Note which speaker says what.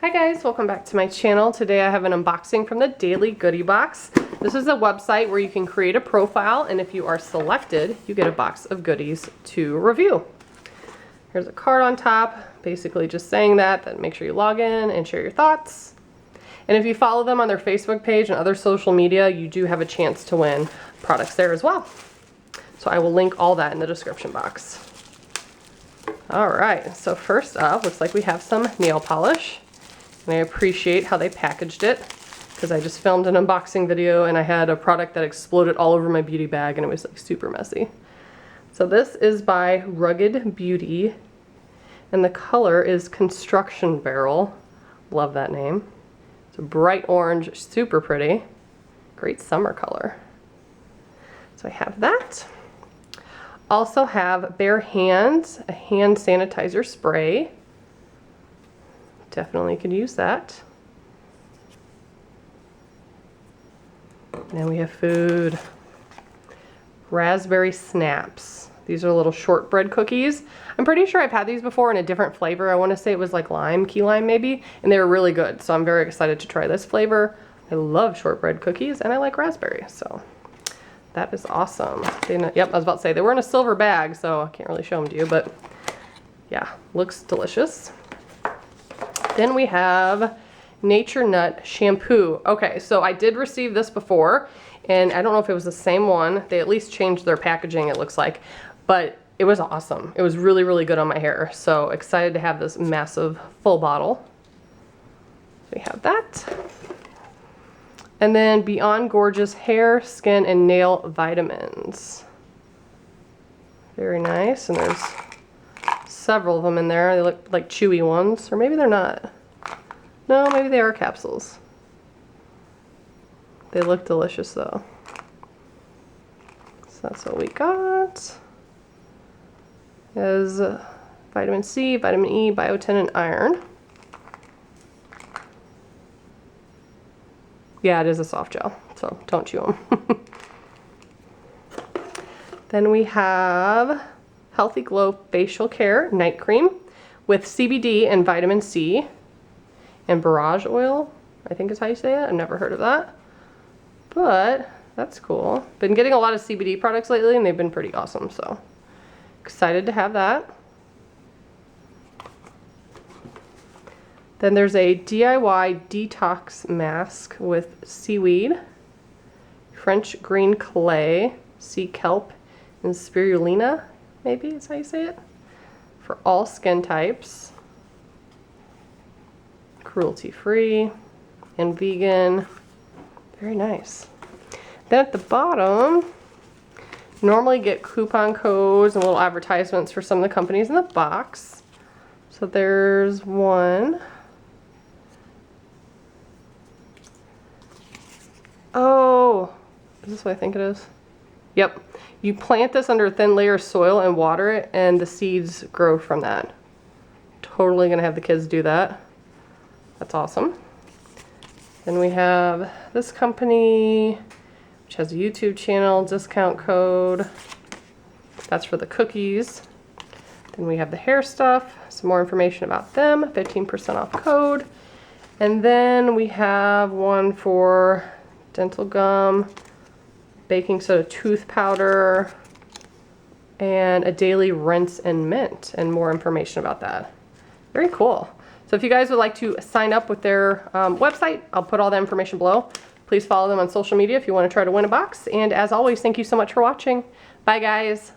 Speaker 1: Hi guys, welcome back to my channel. Today I have an unboxing from the Daily Goodie Box. This is a website where you can create a profile, and if you are selected, you get a box of goodies to review. Here's a card on top, basically just saying that make sure you log in and share your thoughts. And if you follow them on their Facebook page and other social media, you do have a chance to win products there as well. So I will link all that in the description box. Alright, so first up, looks like we have some nail polish. And I appreciate how they packaged it, because I just filmed an unboxing video and I had a product that exploded all over my beauty bag and it was like super messy. So this is by Rugged Beauty and the color is Construction Barrel. Love that name. It's a bright orange, super pretty. Great summer color. So I have that. Also have Bare Hands, a hand sanitizer spray. Definitely could use that. And we have food. Raspberry Snaps. These are little shortbread cookies. I'm pretty sure I've had these before in a different flavor. I want to say it was like lime, key lime maybe, and they were really good. So I'm very excited to try this flavor. I love shortbread cookies and I like raspberry, so that is awesome. Yep, I was about to say they were in a silver bag, so I can't really show them to you, but yeah, looks delicious. Then we have Nature Nut Shampoo. Okay, so I did receive this before, and I don't know if it was the same one. They at least changed their packaging, it looks like, but it was awesome. It was really, really good on my hair. So excited to have this massive full bottle. We have that. And then Beyond Gorgeous Hair, Skin, and Nail Vitamins. Very nice, and there's several of them in there. They look like chewy ones, or maybe they're not. No, maybe they are capsules. They look delicious though. So that's what we got. There's vitamin C, vitamin E, biotin, and iron. Yeah, it is a soft gel, so don't chew them. Then we have Healthy Glow Facial Care Night Cream with CBD and vitamin C and barrage oil, I think is how you say it. I've never heard of that, but that's cool. Been getting a lot of CBD products lately and they've been pretty awesome, so excited to have that. Then there's a DIY Detox Mask with Seaweed, French Green Clay, Sea Kelp, and Spirulina, maybe is how you say it, for all skin types, cruelty-free and vegan. Very nice. Then at the bottom, normally get coupon codes and little advertisements for some of the companies in the box. So there's one. Oh, is this what I think it is? Yep. You plant this under a thin layer of soil and water it, and the seeds grow from that. Totally gonna have the kids do that. That's awesome. Then we have this company, which has a YouTube channel, discount code. That's for the cookies. Then we have the hair stuff, some more information about them, 15% off code. And then we have one for dental gum, baking soda tooth powder, and a daily rinse and mint, and more information about that. Very cool. So if you guys would like to sign up with their website, I'll put all the information below. Please follow them on social media if you want to try to win a box. And as always, thank you so much for watching. Bye guys.